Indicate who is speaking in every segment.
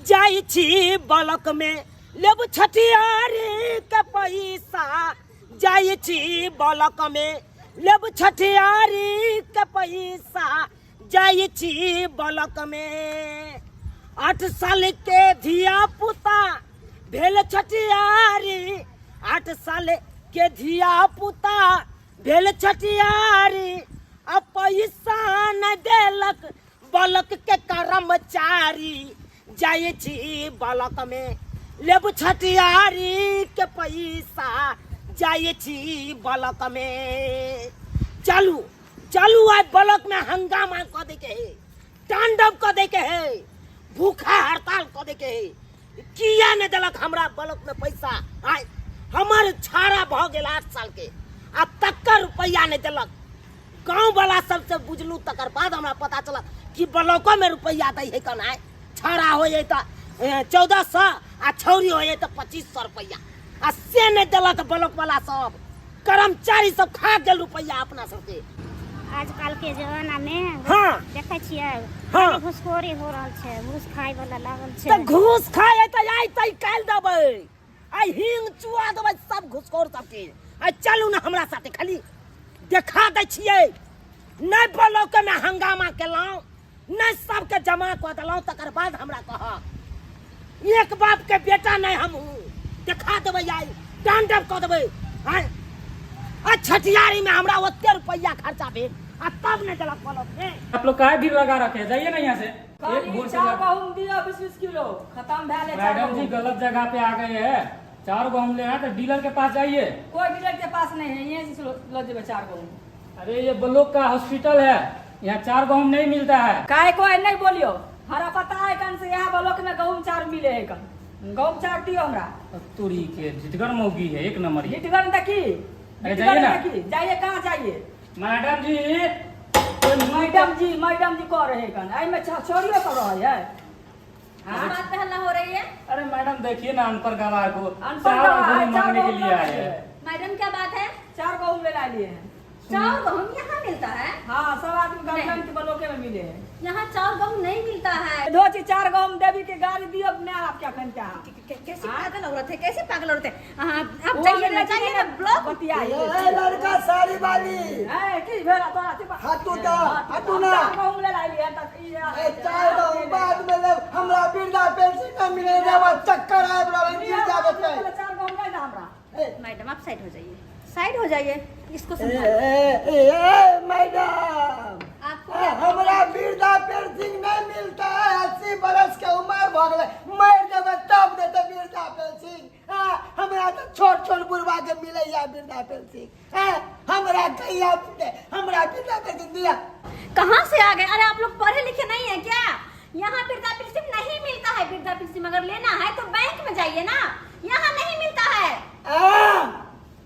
Speaker 1: जाई छी बलक में लेब छठियारी के पैसा जाई छी बलक में लेब छठियारी के पैसा जाई छी बलक में 8 साल के धिया पुता भेल छठियारी 8 साल के धिया पुता भेल छठियारी अब पैसा न देलक बलक के कर्मचारी जाए छी बलक में लेब छठियारी के पैसा जाए छी बलक में चलू चलू आज बलक में हंगामा कर दे के है तांडव कर दे के है भूखा हड़ताल कर दे के है किया ने देलक हमरा बलक में पैसा आय हमार छाड़ा भ गेल 8 साल के अब तक रुपया ने देलक गांव वाला सबसे बुझलू तकर बाद हमरा पता चला कि ब्लॉको में रुपया दै है कन आय छाड़ा हो जाए तो 1400 आ छौरी हो जाए तो 2500 रुपया आ से ने देलक ब्लॉक वाला सब कर्मचारी सब खा गेल रुपया अपना सबके
Speaker 2: आजकल के जमाना में
Speaker 1: हाँ
Speaker 2: देखे छियै
Speaker 1: हाँ
Speaker 2: घुसखोरी हो रहल छै घूस खाय वाला लागल छै
Speaker 1: तो घूस खाए तो आई तई काल देबै आई हिंग चुआ देबै सब घुसखोर सबके आई चलू ना हमरा साथे खाली देखा दै छियै नहीं ब्लॉक में हंगामा केलौं नहीं सबके जमा कऽ देलौं तकर बाद हमरा कह एक बाप के बेटा नहीं हम देखा देबै आई तांडव कऽ देबै आय आ छठियारी में हमरा ओते रुपया खर्चा भेल आ तब ने देलक ब्लॉक में
Speaker 3: आप लोग काहे भीड़ लगा रखे हैं जाइए ना यहाँ से एक बोर से
Speaker 4: गहूम दिया 20 किलो खत्म भैले
Speaker 3: मैडम जी गलत जगह पे आ गए हैं 4 गहूम लेना है तो डीलर के पास जाइए
Speaker 4: कोई डीलर के पास नहीं है यहीं से लो जेबे 4 गहूम
Speaker 3: अरे ये ब्लॉक का हॉस्पिटल है यहाँ 4 गहूम नहीं मिलता है
Speaker 4: काहे कोई नहीं बोलियो हरा पता है कन से यहाँ ब्लॉक में गहूम 4 मिले है कन गहूम 4 दियो हमरा
Speaker 3: तुरी के जितगर मौगी है एक नंबर ये
Speaker 4: हिटगन देखी
Speaker 3: अरे जाइए ना
Speaker 4: जाइए कहाँ जाइए
Speaker 3: मैडम जी
Speaker 4: मैडम जी कह रहे कन आई में छोड़ियो कर रहा है
Speaker 5: हाँ बात पे हल्ला हो रही है
Speaker 3: अरे मैडम देखिए ना अनपढ़ गवार को
Speaker 4: अनपढ़
Speaker 3: 4
Speaker 4: गवार,
Speaker 3: गहूम मांगने के
Speaker 4: गहूम
Speaker 3: लिए आए हैं
Speaker 5: मैडम क्या बात है
Speaker 4: 4 गहूम ले ला लिए हैं
Speaker 5: 4 गहूम यहाँ मिलता है
Speaker 4: हाँ सब आदमी गवर्नमेंट के ब्लॉके में मिले हैं
Speaker 5: यहाँ 4 गहूम नहीं मिलता है
Speaker 4: दो चीज 4 गहूम देवी के गाड़ी दियो अपने आप क्या कहते हैं
Speaker 5: कैसे पागल औरत है कैसे पागल औरत है आप जाइए ना ब्लॉक
Speaker 4: बतियाइए
Speaker 1: लड़का साड़ी वाली
Speaker 4: है किस भेला तोरा
Speaker 1: हाथू दा हाथू ना
Speaker 4: गहूम ले लाई है तक
Speaker 1: ए चाय दो बाद में जब हमरा वृद्धा पेंशन न मिले जब चक्कर आए बड़ा गिर जावे छै
Speaker 4: 4 गहूम ले जा हमरा
Speaker 5: मैडम आप साइड हो जाइए इसको समझाओ
Speaker 1: मैडम
Speaker 5: आपको
Speaker 1: हमरा वृद्धा पेंशन नहीं मिलता है 80 बरस के उम्र भ गेले मर जब तब देते वृद्धा पेंशन हमरा तो छोट छोट बुढ़वा के मिले या वृद्धा पेंशन हमरा कहिया मिलते हमरा वृद्धा पेंशन दिया
Speaker 5: कहाँ से आ गए अरे आप लोग पढ़े लिखे नहीं है क्या यहाँ वृद्धा पेंशन नहीं मिलता है वृद्धा पेंशन अगर लेना है तो बैंक में जाइए ना यहाँ नहीं मिलता है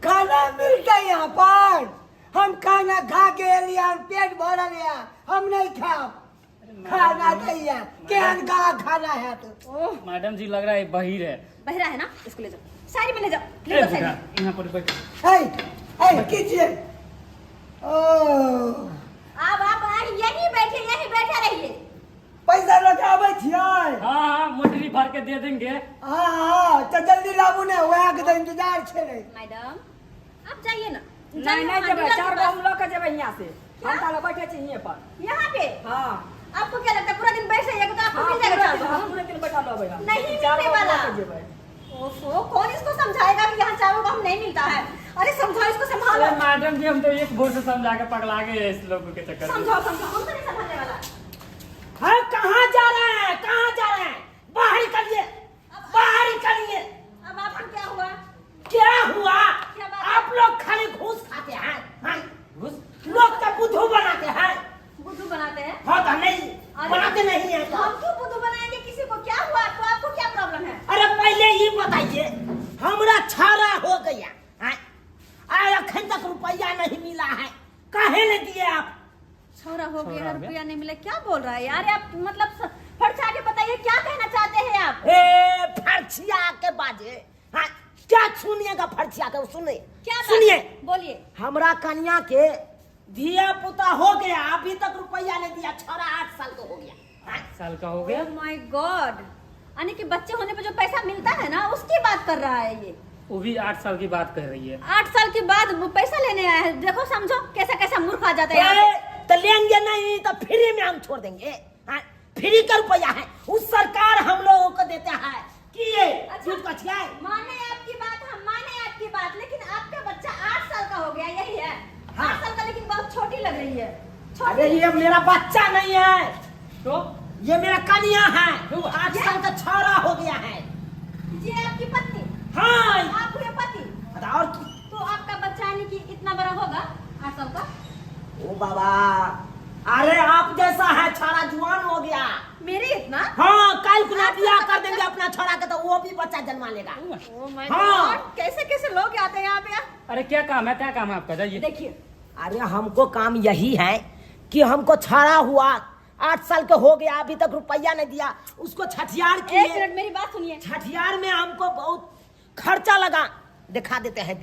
Speaker 1: खाना मिलता है यहाँ पर हम खाना खा के लिया पेट भरल है हम नहीं खाब खाना चाहिए केहन का खाना है तो
Speaker 3: मैडम जी लग रहा है बहिर है
Speaker 5: बहरा है ना इसको ले जाओ साइड में ले जाओ ले जाओ साइड में
Speaker 3: यहाँ पर बैठो
Speaker 1: कीजिए
Speaker 5: अब आप यहीं बैठे रहिए
Speaker 1: पैसा लगावे छियै
Speaker 3: हाँ मोटरी भर के दे देंगे
Speaker 1: हाँ तो जल्दी लाबू ने वहाँ के तो इंतजार छे रे
Speaker 5: मैडम आप जाइए ना
Speaker 4: नहीं जेबे 4 गहूम ल के जेबे यहाँ से हम ताले बैठे छी यहीं पर
Speaker 5: यहाँ पे
Speaker 4: हाँ
Speaker 5: आपको क्या लगता है पूरा दिन बैठ रहिएगा तो आपको मिल जाएगा 4 गहूम
Speaker 4: पूरे दिन बैठा रहबे हम
Speaker 5: नहीं
Speaker 4: 4
Speaker 5: मिलने वाला।
Speaker 4: गहूम जेबे
Speaker 5: ओफो कौन इसको समझाएगा कि यहाँ 4 गहूम नहीं मिलता है अरे समझाओ इसको संभालो
Speaker 3: अरे मैडम जी हम तो एक बोर से समझा के पगला गए इस लोगों के चक्कर में
Speaker 5: समझाओ हमको नहीं समझने वाला
Speaker 1: हाँ कहाँ जा रहे हैं बाहर निकलिए बाहर निकलिए
Speaker 5: अब आपको क्या हुआ
Speaker 1: क्या हुआ
Speaker 5: क्या बात?
Speaker 1: आप लोग खाली घूस खाते हैं हाँ? लोग तो बुद्धू बनाते हैं
Speaker 5: बुद्धू बनाते हैं
Speaker 1: हाँ तो नहीं बनाते नहीं है तो
Speaker 5: हम क्यों बुद्धू बनाएंगे किसी को क्या हुआ आपको क्या प्रॉब्लम है
Speaker 1: अरे पहले ये बताइए हमरा छाड़ा हो गया हाँ? अखन तक रुपया नहीं मिला है काहे नहीं दिए आप
Speaker 5: छोरा हो गया रुपया नहीं मिला क्या बोल रहा है यार आप मतलब फड़छा के बताइए क्या कहना चाहते हैं आप
Speaker 1: फर्चिया के बाजे हाँ क्या सुनिएगा फर्चिया के सुनिए
Speaker 5: क्या
Speaker 1: सुनिए
Speaker 5: बोलिए
Speaker 1: हमरा कन्या के धिया पुता हो गया अभी तक रुपया नहीं दिया छोरा 8 साल का हो गया
Speaker 3: 8 साल का हो गया
Speaker 5: ओह माय गॉड यानी कि बच्चे होने पे जो पैसा मिलता है ना उसकी बात कर रहा है ये।
Speaker 3: वो भी 8 साल की बात कर रही है।
Speaker 5: 8 साल के बाद वो पैसा लेने आया है। देखो समझो कैसा कैसा मूर्ख आ जाता है यहाँ पे।
Speaker 1: तो लेंगे नहीं तो फ्री में हम छोड़ देंगे। हाँ, फ्री का रुपया है, उस सरकार हम लोगों को देता है कि ये दूध का छिया है।
Speaker 5: माने आपकी बात, हम माने आपकी बात, लेकिन आपका बच्चा 8 साल का हो गया, यही है।
Speaker 1: हाँ।
Speaker 5: 8 साल का, लेकिन बहुत छोटी लग रही है।
Speaker 1: अरे ये मेरा बच्चा नहीं है,
Speaker 3: तो
Speaker 1: ये मेरा कन्या है, 8 साल का छोरा हो गया है।
Speaker 5: ये आपकी पत्नी?
Speaker 1: हाँ।
Speaker 5: आप हुए पति?
Speaker 1: और
Speaker 5: तो आपका बच्चा यानी कि इतना बड़ा होगा 8 साल का?
Speaker 1: ओ बाबा, अरे आप जैसा है छोरा जुआन हो गया।
Speaker 5: मेरे इतना?
Speaker 1: हाँ, कल को बियाह कर देंगे अपना छोरा के तो वो भी बच्चा जन्मा लेगा।
Speaker 5: ओह माय
Speaker 1: हाँ।
Speaker 5: गॉड, कैसे कैसे लोग आते हैं यहाँ पे।
Speaker 3: अरे क्या काम है आपका? जाइए।
Speaker 5: देखिए,
Speaker 1: अरे हमको काम यही है कि हमको छोरा हुआ 8 साल के हो गया, अभी तक रुपया नहीं दिया, उसको छठियार
Speaker 5: एक
Speaker 1: किए।
Speaker 5: मिनट मेरी बात सुनिए।
Speaker 1: छठियार में हमको बहुत खर्चा लगा, दिखा देते हैं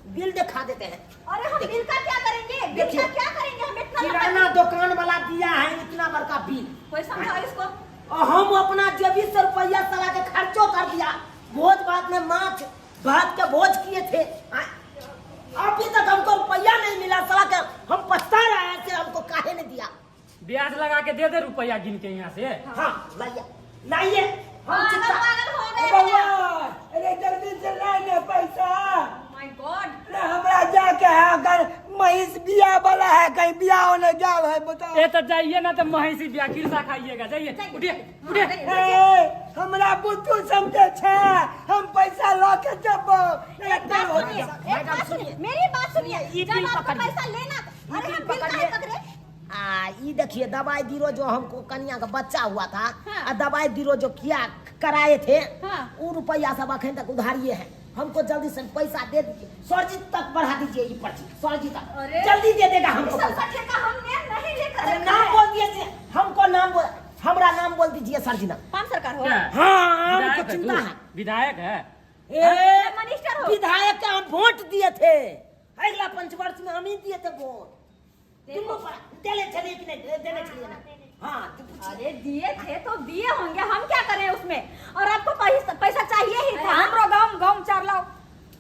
Speaker 1: बिल दिखा देते हैं।
Speaker 5: अरे हम बिल का क्या करेंगे? बिल
Speaker 1: देखिए,
Speaker 5: का क्या करेंगे? हम इतना
Speaker 1: किराना दुकान वाला दिया है इतना बड़का बिल,
Speaker 5: कोई समझाओ इसको।
Speaker 1: और हम अपना जेबी से रुपया सला के खर्चो कर दिया। भोज भात में माछ भात के भोज किए थे, अभी तक हमको रुपया नहीं मिला। सला के हम पछता रहे हैं कि हमको काहे नहीं दिया।
Speaker 3: ब्याज लगा के दे दे रुपया गिन के यहाँ से।
Speaker 1: हाँ लाइए लाइए, हम
Speaker 5: पागल हो गए
Speaker 6: बउआ, अरे जल्दी से लाइए पैसा।
Speaker 5: माय गॉड,
Speaker 6: अरे हमरा जाके है, अगर महिष बिया वाला है, कहीं बिया होने जाओ है, बताओ।
Speaker 3: ए तो जाइए ना, तो महिषी ब्याह किरसा खाइएगा। जाइए, उठिए उठिए।
Speaker 6: ए, हमरा बुद्धू समझे छे, हम पैसा ला के जब
Speaker 5: एक बात सुनिए, मेरी बात सुनिए।
Speaker 1: ये
Speaker 5: जब
Speaker 1: बिल
Speaker 5: आपको
Speaker 1: पकड़िए।
Speaker 5: पैसा लेना था, अरे
Speaker 1: बिल
Speaker 5: हम बिल
Speaker 1: पकड़िए।
Speaker 5: काहे पकड़े?
Speaker 1: ये देखिए दवाई दिरो जो हमको कन्या का बच्चा हुआ था,
Speaker 5: हाँ।
Speaker 1: दवाई दिरो जो किया कराए थे,
Speaker 5: हाँ।
Speaker 1: वो रुपया सब अखन तक उधारिये है। हमको जल्दी से पैसा दे दीजिए, सरजी तक बढ़ा दीजिए ये पर्ची, सरजी तक
Speaker 5: अरे।
Speaker 1: जल्दी दे देगा हमको
Speaker 5: सब
Speaker 1: पैसा।
Speaker 5: ठेका हमने नहीं लेकर
Speaker 1: अरे
Speaker 5: रखा
Speaker 1: नाम
Speaker 5: है।
Speaker 1: बोल दीजिए, हमको नाम बोल, हमरा नाम बोल दीजिए सरजी ना।
Speaker 5: हम सरकार हो,
Speaker 3: क्या?
Speaker 1: हाँ,
Speaker 3: विधायक
Speaker 1: हमको
Speaker 3: है
Speaker 1: चिंता
Speaker 3: तू?
Speaker 1: है।
Speaker 3: विधायक है।
Speaker 1: ए,
Speaker 5: मिनिस्टर हो।
Speaker 1: विधायक के हम वोट दिए थे, अगला पंचवर्ष में हम ही दिए थे वोट। तुमको देने चलिए कि नहीं देने चलिए ना? हाँ, तो पूछिए।
Speaker 5: अरे दिए थे तो दिए होंगे, हम क्या करें उसमें? और आपको पैसा चाहिए ही था।
Speaker 4: हमरो गाँव 4 लाओ।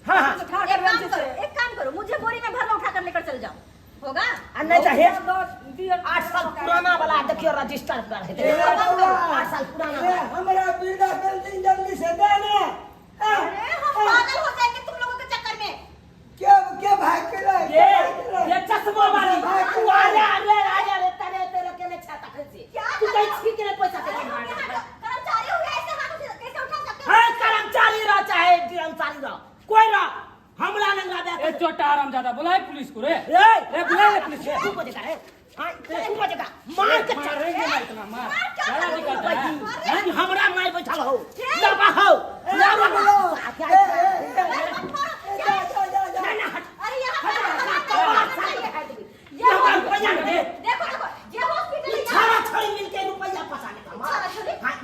Speaker 1: हाँ हाँ,
Speaker 5: एक काम करो, मुझे बोरी में भरना उठा कर लेकर चल जाओ, होगा?
Speaker 1: नहीं चाहिए।
Speaker 4: 8
Speaker 1: 8 साल पुराना वाला देखियो रजिस्टर कर है।
Speaker 6: ए, बउआ,
Speaker 1: 8 साल पुराना
Speaker 6: ए,
Speaker 1: वाला।
Speaker 6: हमरा वृद्धा पेंशन जल्दी से देना।
Speaker 5: अरे हम पागल हो जाएंगे तुम लोगों के चक्कर में।
Speaker 6: क्या भाग के लाए?
Speaker 1: ये चश्मा वाली तू आजा रे तेरे के ने छाता कैसे
Speaker 5: क्या
Speaker 1: तू
Speaker 5: कर
Speaker 1: कहीं
Speaker 5: रहे हो?
Speaker 1: ठीक ने पैसा
Speaker 5: अरे
Speaker 1: दे
Speaker 5: हम यहाँ कर्मचारी हो गए, ऐसे हाथों से कैसे उठा सकते हो?
Speaker 1: हां कर्मचारी रह चाहे कर्मचारी रह, कोई रह, हमरा नहीं लादा।
Speaker 3: ए छोटा आराम ज्यादा बुलाए पुलिस को रे।
Speaker 1: ए
Speaker 3: बुला ले पुलिस को।
Speaker 1: तू को देखा रे, हां तू को देखा मार के
Speaker 3: मारेंगे ना इतना मार। ज्यादा दिक्कत है।
Speaker 1: भाई हमरा मार बैठल हो दबा हो ना
Speaker 5: अरे यहाँ देखो देखो, ये हॉस्पिटल है,
Speaker 1: छाड़ा छड़ी मिलके रुपया फसाने का
Speaker 5: छोड़ो, छोड़ो।
Speaker 1: मार।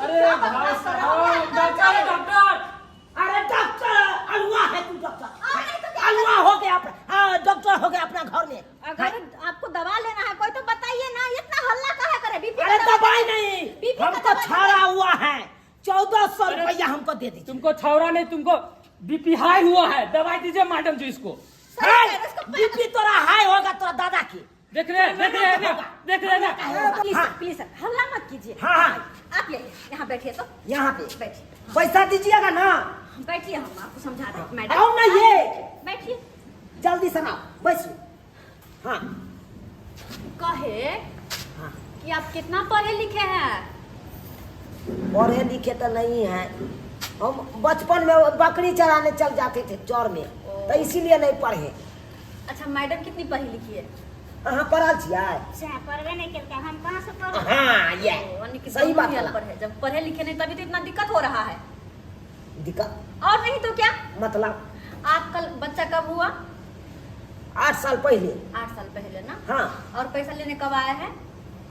Speaker 3: अरे भाई साहब, डॉक्टर।
Speaker 1: अरे डॉक्टर अलुआ है तू डॉक्टर,
Speaker 5: नहीं तो क्या
Speaker 1: अलुआ हो गया डॉक्टर हो गया अपना घर में।
Speaker 5: अगर आपको दवा लेना है कोई तो बताइए ना, इतना हल्ला काहे करे? बीपी
Speaker 1: अरे
Speaker 5: का
Speaker 1: दवाई
Speaker 5: बीपी
Speaker 1: नहीं,
Speaker 5: का
Speaker 1: हमको
Speaker 5: दवाई
Speaker 1: छाड़ा हुआ है, 1400 रुपया हमको दे दीजिए।
Speaker 3: तुमको छौरा नहीं, तुमको बीपी हाई हुआ है। दवाई दीजिए मैडम जी इसको।
Speaker 1: बीपी तोरा हाई होगा तोरा दादा की।
Speaker 3: देख रहे ना।
Speaker 5: प्लीज सर, प्लीज सर, हल्ला मत कीजिए।
Speaker 1: हाँ हाँ,
Speaker 5: आप ये यहाँ बैठिए तो,
Speaker 1: यहाँ पे
Speaker 5: बैठिए
Speaker 1: पैसा दीजिएगा ना।
Speaker 5: बैठिए, हम आपको समझा दें मैडम।
Speaker 1: आओ ना ये,
Speaker 5: बैठिए।
Speaker 1: जल्दी से ना बैसो। हाँ
Speaker 5: कहे
Speaker 1: हाँ,
Speaker 5: कि आप कितना पढ़े लिखे हैं?
Speaker 1: पढ़े लिखे तो नहीं है, हम बचपन में बकरी चराने चल जाते थे चौर में, तो इसीलिए नहीं पढ़े।
Speaker 5: अच्छा, मैडम कितनी पढ़ी लिखी है?
Speaker 1: हाँ पढ़ल छियै।
Speaker 2: पढ़बे नहीं करता, हम कहाँ से पढ़?
Speaker 1: हाँ ये
Speaker 5: यानी कि
Speaker 1: सही बात
Speaker 5: दोनों ही
Speaker 1: है।
Speaker 5: अनपढ़ है। जब पढ़े लिखे नहीं तभी तो इतना दिक्कत हो रहा है,
Speaker 1: दिक्कत
Speaker 5: और नहीं तो क्या?
Speaker 1: मतलब
Speaker 5: आपका बच्चा कब हुआ?
Speaker 1: 8 साल पहले।
Speaker 5: 8 साल पहले ना?
Speaker 1: हाँ
Speaker 5: और पैसा लेने कब आया है?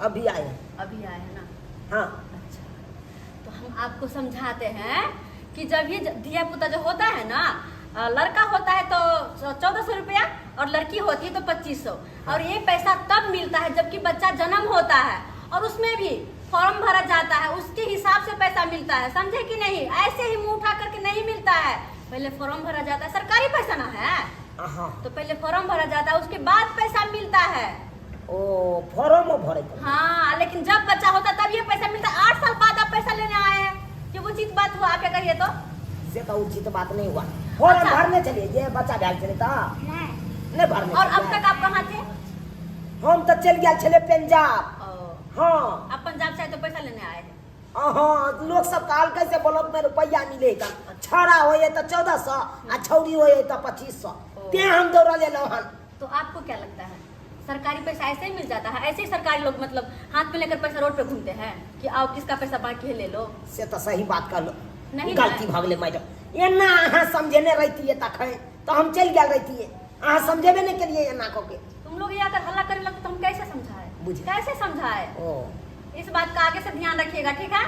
Speaker 1: अभी आए हैं।
Speaker 5: अभी आया है ना?
Speaker 1: हाँ
Speaker 5: अच्छा, तो हम आपको समझाते हैं कि जब ये धिया पुता जो होता है ना, लड़का होता है तो 1400 रुपया और लड़की होती है तो 2500, और ये पैसा तब मिलता है जबकि बच्चा जन्म होता है, और उसमें भी फॉर्म भरा जाता है, उसके हिसाब से पैसा मिलता है, समझे कि नहीं? ऐसे ही मुंह उठा करके नहीं मिलता है, पहले फॉर्म भरा जाता है, सरकारी पैसा ना है तो पहले फॉर्म भरा जाता है, उसके बाद पैसा मिलता है।
Speaker 1: ओ फॉर्म भरे पड़े।
Speaker 5: हाँ, लेकिन जब बच्चा होता है तब ये पैसा मिलता है। 8 साल बाद आप पैसा लेने आए हैं, ये उचित बात हुआ? आप क्या करिए तो
Speaker 1: से तो उचित बात नहीं हुआ। फॉर्म
Speaker 5: अच्छा।
Speaker 1: भरने चलिए, ये बच्चा गया चले था नहीं भरने।
Speaker 5: और अब तक आप कहाँ थे?
Speaker 1: हम तो चल गया चले पंजाब। हाँ
Speaker 5: आप पंजाब से आए तो पैसा लेने आए हैं।
Speaker 1: हाँ, लोग सब काल कैसे ब्लॉक में रुपया मिलेगा, छड़ा हो तो 1400 और छौरी हो तो 2500, ते हम दौड़ा ले लो हन।
Speaker 5: तो आपको क्या लगता है सरकारी पैसा ऐसे ही मिल जाता है? ऐसे ही सरकारी लोग मतलब हाथ में लेकर पैसा रोड पे घूमते हैं कि आओ किसका पैसा बाकी है ले लो?
Speaker 1: से तो सही बात कर लो,
Speaker 5: नहीं
Speaker 1: गलती भागले मैडम। ये ना अहाँ समझेने रहती है तक है तो हम चल गया रहती है, अहाँ समझेबे नहीं करिए ये ना को के।
Speaker 5: तुम लोग ये अगर हल्ला करे लगते तो हम कैसे समझाए?
Speaker 1: बुझे।
Speaker 5: कैसे समझाए?
Speaker 1: ओ
Speaker 5: इस बात का आगे से ध्यान रखिएगा, ठीक है?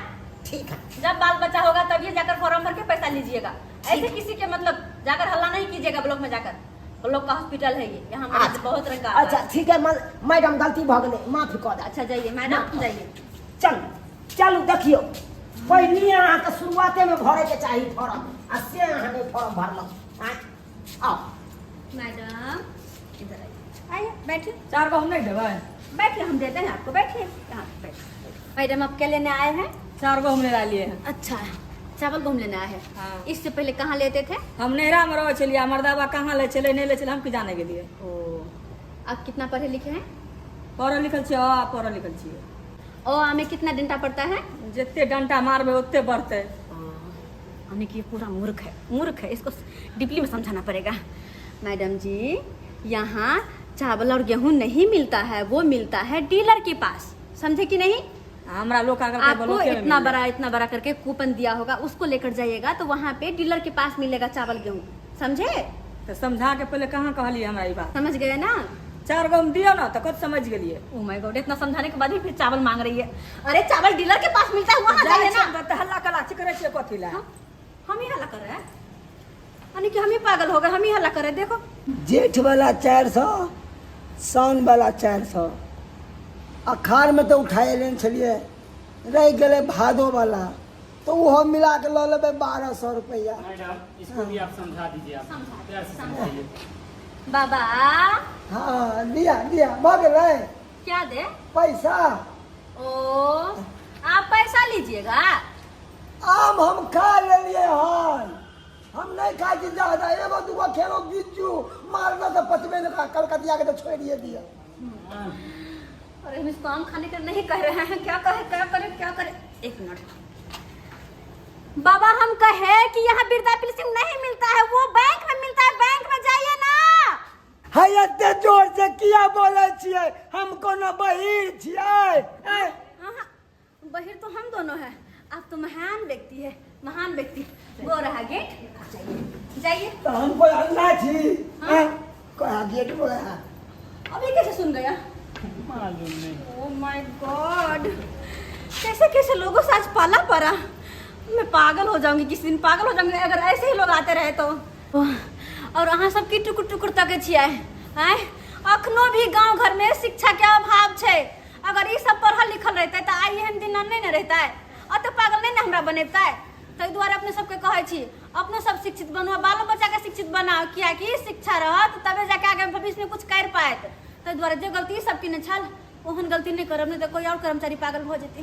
Speaker 1: ठीक है।
Speaker 5: जब बाल बच्चा होगा तब ये जाकर फॉर्म भर के पैसा लीजिएगा। ऐसे किसी के मतलब जाकर हल्ला नहीं कीजिएगा ब्लॉक में जाकर। ब्लॉक का हॉस्पिटल है ये, यहाँ मरीज बहुत रंग का आता
Speaker 1: अच्छा
Speaker 5: है।
Speaker 1: ठीक है मैडम, गलती भागले, माफी कर दे।
Speaker 5: अच्छा जाइए मैडम, जाइए।
Speaker 1: चलू देखियो, पहले अहाँ के शुरुआते में भरे के चाहिए फॉर्म, आ से अहाँ ने फॉर्म भरल। आओ
Speaker 5: मैडम इधर आइए, आइए बैठिए।
Speaker 4: 4 गो हम नहीं देवे?
Speaker 5: बैठिए, हम देते हैं आपको, बैठिए यहाँ पे बैठिए। मैडम आप क्या लेने आए हैं?
Speaker 4: 4 गो हम ले लिए हैं।
Speaker 5: अच्छा, चावल घूम लेना है।
Speaker 4: हाँ।
Speaker 5: इससे पहले कहाँ लेते थे?
Speaker 4: हम नहरा में रह चलिए, मर्दाबा कहाँ ले चले नहीं ले चले हम की जाने के लिए।
Speaker 5: ओ, आप कितना पढ़े लिखे हैं?
Speaker 4: पढ़ल लिखल छियै, पढ़ल लिखल छियै।
Speaker 5: ओ हमें कितना डंडा पड़ता है?
Speaker 4: जितने डंडा मारबे उतने बढ़ते।
Speaker 5: हमने कि ये पूरा मूर्ख है, इसको डीपली में समझाना पड़ेगा। मैडम जी, यहाँ चावल और गेहूं नहीं मिलता है, वो मिलता है डीलर के पास, समझे कि नहीं?
Speaker 4: हमरा लोग अगर
Speaker 5: आपको इतना बड़ा करके कूपन दिया होगा, उसको लेकर जाइएगा तो वहाँ पे डीलर के पास मिलेगा चावल गेहूं, समझे?
Speaker 4: तो समझा के पहले कहाँ कहलिए हमरा ये बात?
Speaker 5: समझ गए ना?
Speaker 4: 4 गो हम दियो ना तो कब समझ गेलिए।
Speaker 5: ओ माय गॉड, इतना समझाने के बाद भी फिर चावल मांग रही है। अरे चावल डीलर के पास मिलता है, वहाँ जाइए ना।
Speaker 4: तो हल्ला कला करे छियै कथी ला?
Speaker 5: हम ही हल्ला कर रहे हैं, यानी कि हम ही पागल हो गए, हम ही हल्ला कर रहे हैं। देखो
Speaker 6: जेठ वाला 400, साउन वाला 400, अखाड़ में तो उठाए लेने चलिए, रह गए भादो वाला तो वो मिला के लो लेबे 1200 रुपया।
Speaker 3: मैडम इसको भी आप समझा दीजिए, आप प्यार से समझाइए।
Speaker 5: बाबा
Speaker 6: हाँ दिया भग रहे
Speaker 5: क्या दे?
Speaker 6: पैसा।
Speaker 5: ओ आप पैसा लीजिएगा?
Speaker 6: आम हम खा लिए हन, हम नहीं खा छी ज्यादा, एगो दूगो खेलो बिज्जू मारना तो पचबे न खा, कलकतिया के तो छोड़िए दिया।
Speaker 5: अरे हम इसको आम खाने के नहीं कह रहे हैं, क्या करें? एक मिनट बाबा, हम कहे कि यहाँ वृद्धा पेंशन नहीं मिलता है, वो बैंक में मिलता है, बैंक में जाइए ना।
Speaker 6: है इतने जोर से किया बोले छिए, हमको न बहिर छिए।
Speaker 5: बहिर तो हम दोनों हैं, आप तो महान व्यक्ति है, महान व्यक्ति। वो रहा गेट, जाइए।
Speaker 6: तो हमको अल्लाह छी कहा गेट बोला।
Speaker 5: अभी कैसे सुन गया?
Speaker 3: मालूम नहीं।
Speaker 5: ओह माय गॉड, कैसे लोगों से आज पाला पड़ा। मैं पागल हो जाऊंगी, किसी दिन पागल हो जाऊंगी अगर ऐसे ही लोग आते रहे तो। और अहाँ सब की टुकुर तक छियै हैं? अखनो भी गांव घर में शिक्षा के अभाव छै। अगर ये सब पढ़ल लिखल रहते तो आई एहन दिन नहीं न रहता है, अत पागल नहीं न हमरा बनेता। ताहि दुआरे अपने सबके कहै छी, अपने सब शिक्षित बनो, बालो बच्चा के शिक्षित बनाओ, कियाकि शिक्षा रहत तबे जाके आगे भविष्य में कुछ कर पाएत। ताहि दुआरे जो गलती सबके ने छल ओहन गलती नहीं करब, नहीं तो कोई और कर्मचारी पागल हो जेतै।